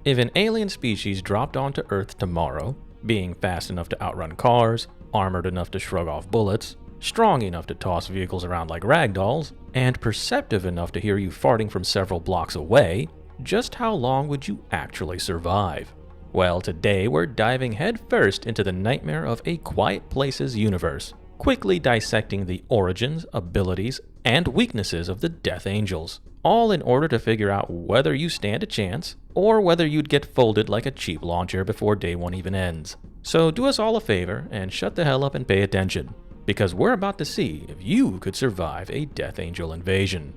If an alien species dropped onto Earth tomorrow, being fast enough to outrun cars, armored enough to shrug off bullets, strong enough to toss vehicles around like ragdolls, and perceptive enough to hear you farting from several blocks away, just how long would you actually survive? Well, today we're diving headfirst into the nightmare of A Quiet Place's universe, quickly dissecting the origins, abilities, and weaknesses of the Death Angels, all in order to figure out whether you stand a chance or whether you'd get folded like a cheap lawn chair before day one even ends. So do us all a favor and shut the hell up and pay attention, because we're about to see if you could survive a Death Angel invasion.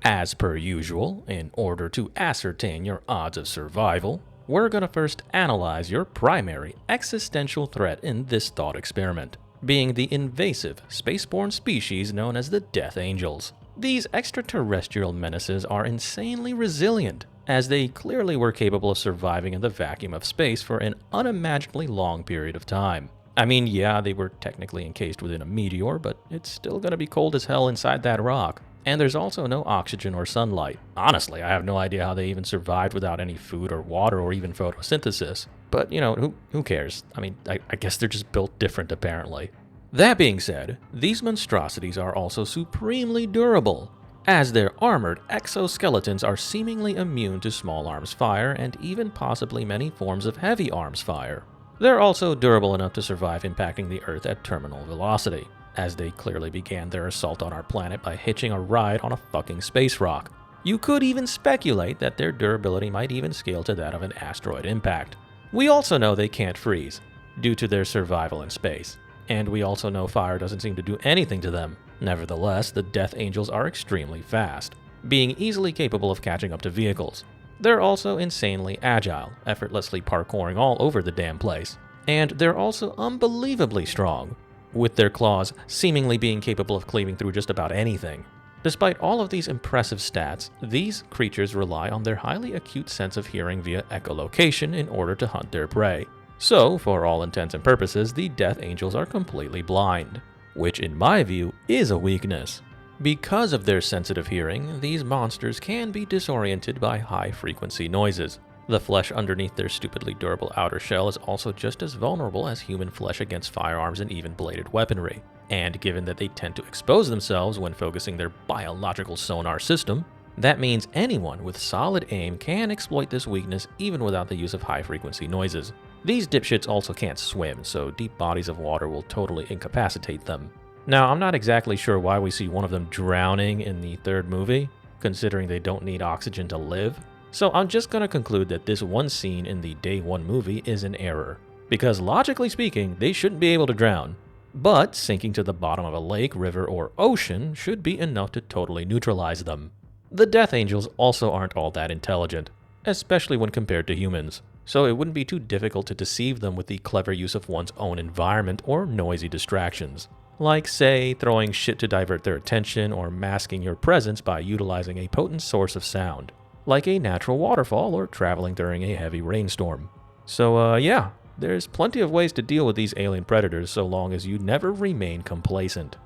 As per usual, in order to ascertain your odds of survival, we're going to first analyze your primary existential threat in this thought experiment, being the invasive, spaceborne species known as the Death Angels. These extraterrestrial menaces are insanely resilient, as they clearly were capable of surviving in the vacuum of space for an unimaginably long period of time. I mean, yeah, they were technically encased within a meteor, but it's still gonna be cold as hell inside that rock. And there's also no oxygen or sunlight. Honestly, I have no idea how they even survived without any food or water or even photosynthesis. But, who cares? I mean, I guess they're just built different apparently. That being said, these monstrosities are also supremely durable, as their armored exoskeletons are seemingly immune to small arms fire and even possibly many forms of heavy arms fire. They're also durable enough to survive impacting the Earth at terminal velocity, as they clearly began their assault on our planet by hitching a ride on a fucking space rock. You could even speculate that their durability might even scale to that of an asteroid impact. We also know they can't freeze, due to their survival in space, and we also know fire doesn't seem to do anything to them. Nevertheless, the Death Angels are extremely fast, being easily capable of catching up to vehicles. They're also insanely agile, effortlessly parkouring all over the damn place. And they're also unbelievably strong, with their claws seemingly being capable of cleaving through just about anything. Despite all of these impressive stats, these creatures rely on their highly acute sense of hearing via echolocation in order to hunt their prey. So, for all intents and purposes, the Death Angels are completely blind, which in my view is a weakness. Because of their sensitive hearing, these monsters can be disoriented by high-frequency noises. The flesh underneath their stupidly durable outer shell is also just as vulnerable as human flesh against firearms and even bladed weaponry. And given that they tend to expose themselves when focusing their biological sonar system, that means anyone with solid aim can exploit this weakness even without the use of high-frequency noises. These dipshits also can't swim, so deep bodies of water will totally incapacitate them. Now, I'm not exactly sure why we see one of them drowning in the third movie, considering they don't need oxygen to live. So I'm just gonna conclude that this one scene in the Day 1 movie is an error, because logically speaking, they shouldn't be able to drown. But sinking to the bottom of a lake, river, or ocean should be enough to totally neutralize them. The Death Angels also aren't all that intelligent, especially when compared to humans, so it wouldn't be too difficult to deceive them with the clever use of one's own environment or noisy distractions. Like, say, throwing shit to divert their attention or masking your presence by utilizing a potent source of sound, like a natural waterfall or traveling during a heavy rainstorm. So yeah, there's plenty of ways to deal with these alien predators so long as you never remain complacent.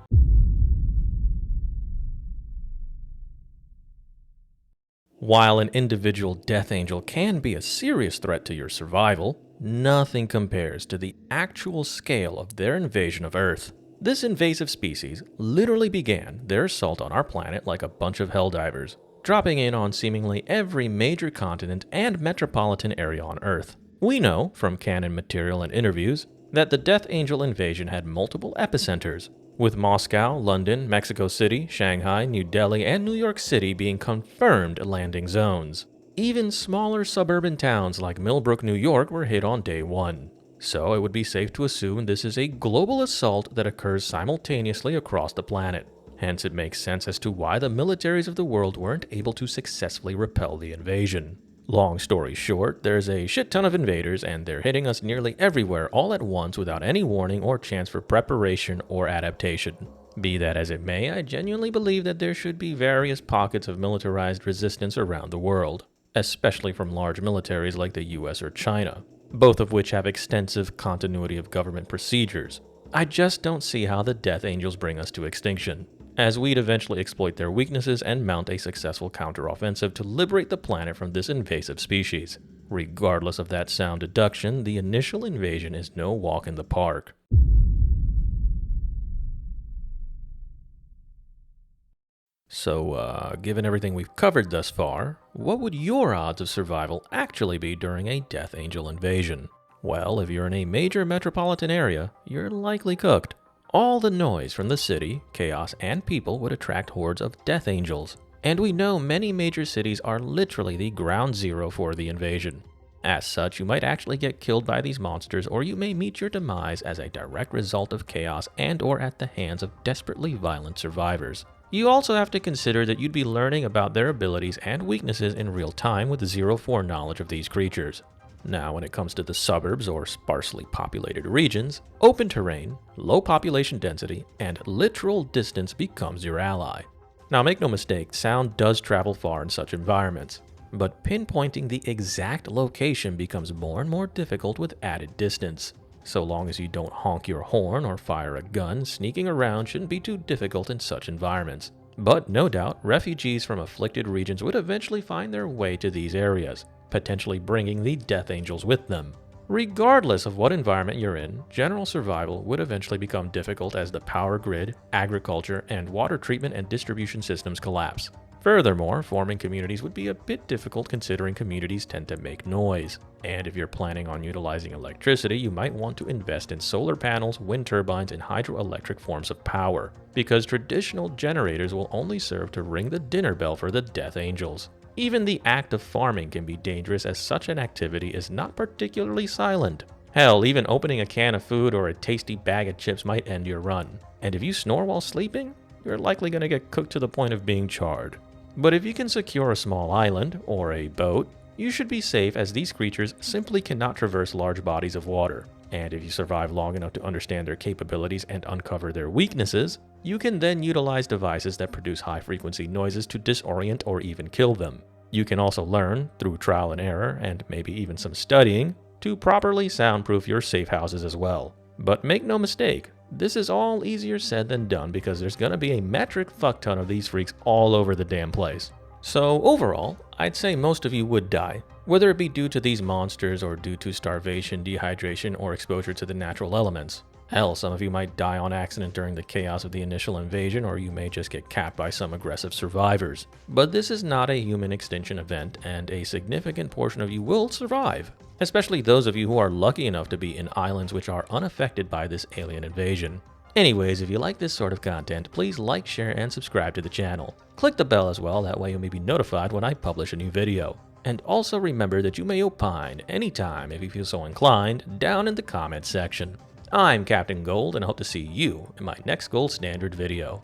While an individual Death Angel can be a serious threat to your survival, nothing compares to the actual scale of their invasion of Earth. This invasive species literally began their assault on our planet like a bunch of helldivers, dropping in on seemingly every major continent and metropolitan area on Earth. We know, from canon material and interviews, that the Death Angel invasion had multiple epicenters, with Moscow, London, Mexico City, Shanghai, New Delhi, and New York City being confirmed landing zones. Even smaller suburban towns like Millbrook, New York were hit on day one. So it would be safe to assume this is a global assault that occurs simultaneously across the planet. Hence it makes sense as to why the militaries of the world weren't able to successfully repel the invasion. Long story short, there's a shit ton of invaders and they're hitting us nearly everywhere all at once without any warning or chance for preparation or adaptation. Be that as it may, I genuinely believe that there should be various pockets of militarized resistance around the world, especially from large militaries like the US or China, both of which have extensive continuity of government procedures. I just don't see how the Death Angels bring us to extinction. as we'd eventually exploit their weaknesses and mount a successful counteroffensive to liberate the planet from this invasive species. Regardless of that sound deduction, the initial invasion is no walk in the park. So, given everything we've covered thus far, what would your odds of survival actually be during a Death Angel invasion? Well, if you're in a major metropolitan area, you're likely cooked. All the noise from the city, chaos, and people would attract hordes of Death Angels. And we know many major cities are literally the ground zero for the invasion. As such, you might actually get killed by these monsters, or you may meet your demise as a direct result of chaos and/or at the hands of desperately violent survivors. You also have to consider that you'd be learning about their abilities and weaknesses in real time with zero foreknowledge of these creatures. Now, when it comes to the suburbs or sparsely populated regions, open terrain, low population density, and literal distance becomes your ally. Now, make no mistake, sound does travel far in such environments, but pinpointing the exact location becomes more and more difficult with added distance. So long as you don't honk your horn or fire a gun, sneaking around shouldn't be too difficult in such environments. But no doubt, refugees from afflicted regions would eventually find their way to these areas, potentially bringing the Death Angels with them. Regardless of what environment you're in, general survival would eventually become difficult as the power grid, agriculture, and water treatment and distribution systems collapse. Furthermore, forming communities would be a bit difficult considering communities tend to make noise. And if you're planning on utilizing electricity, you might want to invest in solar panels, wind turbines, and hydroelectric forms of power, because traditional generators will only serve to ring the dinner bell for the Death Angels. Even the act of farming can be dangerous as such an activity is not particularly silent. Hell, even opening a can of food or a tasty bag of chips might end your run. And if you snore while sleeping, you're likely going to get cooked to the point of being charred. But if you can secure a small island, or a boat, you should be safe as these creatures simply cannot traverse large bodies of water. And if you survive long enough to understand their capabilities and uncover their weaknesses, you can then utilize devices that produce high-frequency noises to disorient or even kill them. You can also learn, through trial and error, and maybe even some studying, to properly soundproof your safe houses as well. But make no mistake, this is all easier said than done because there's gonna be a metric fuckton of these freaks all over the damn place. So overall, I'd say most of you would die, whether it be due to these monsters or due to starvation, dehydration, or exposure to the natural elements. Hell, some of you might die on accident during the chaos of the initial invasion, or you may just get capped by some aggressive survivors. But this is not a human extinction event, and a significant portion of you will survive, especially those of you who are lucky enough to be in islands which are unaffected by this alien invasion. Anyways, if you like this sort of content, please like, share, and subscribe to the channel. Click the bell as well, that way you may be notified when I publish a new video. And also remember that you may opine anytime if you feel so inclined down in the comments section. I'm Captain Gold, and I hope to see you in my next Gold Standard video.